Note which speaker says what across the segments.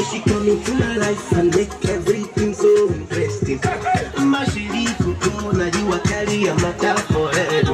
Speaker 1: She come into my life and make everything so interesting. My chérie, Coco, now you are carry a matter for head.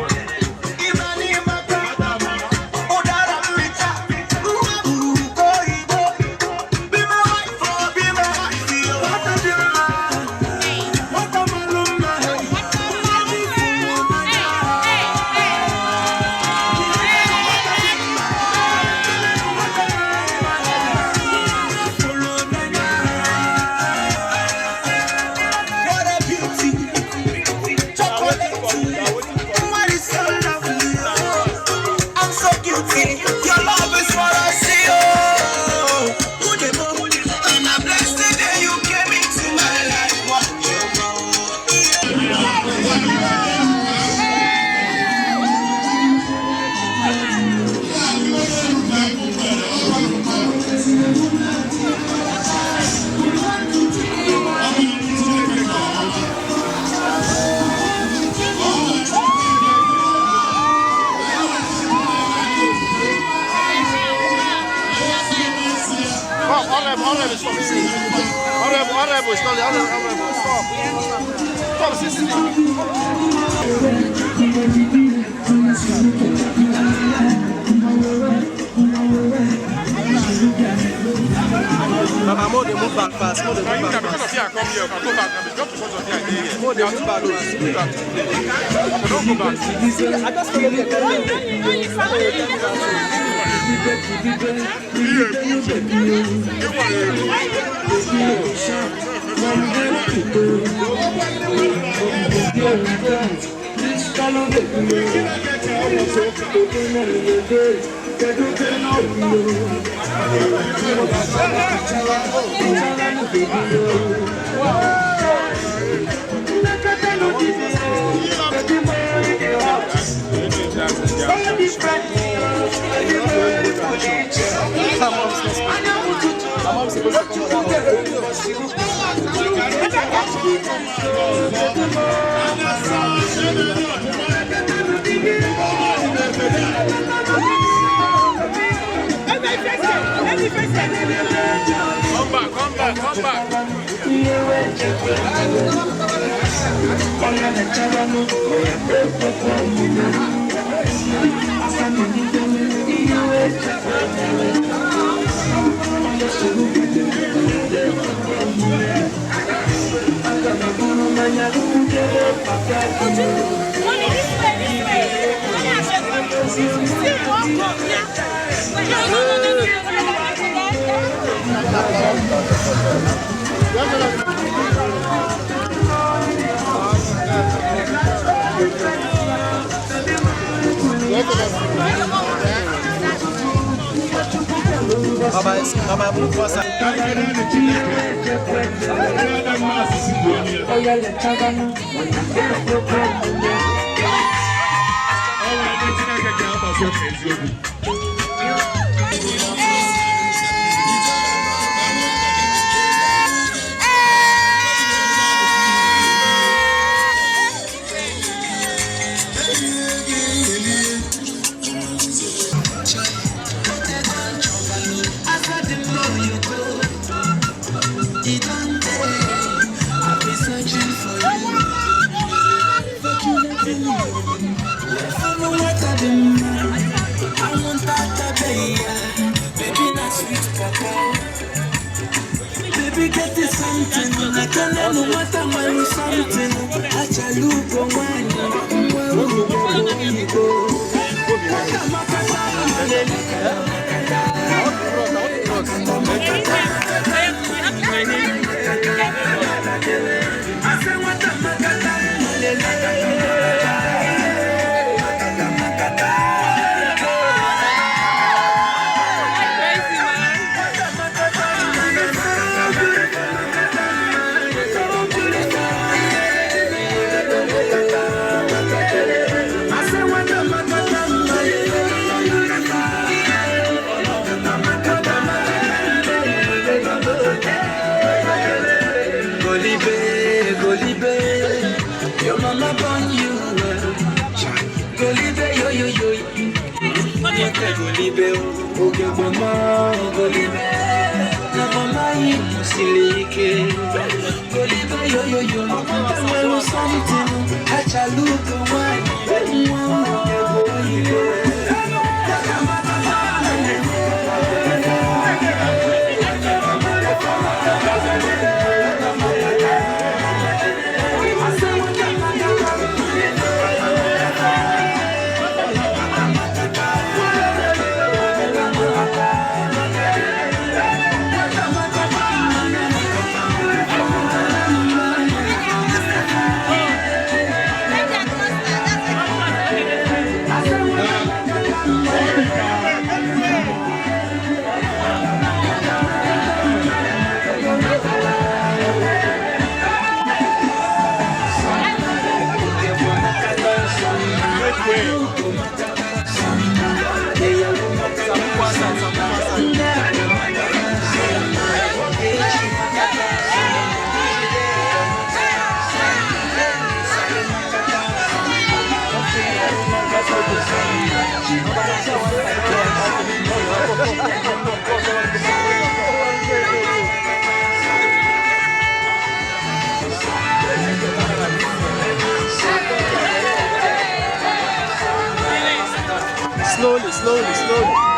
Speaker 1: Mama, more they move back fast. More they move back fast. More they move back fast. Don't go back. I just follow me. Come back. Mama, move for some. Baby, get this something. I can't know what I'm wearing something. I tell you, go Golibe, oge mama, Golibe. Na mama imusilike. Golibe yo yo yo. Wewe something, acha luka wani. Golibe.
Speaker 2: Slowly, slowly, slowly.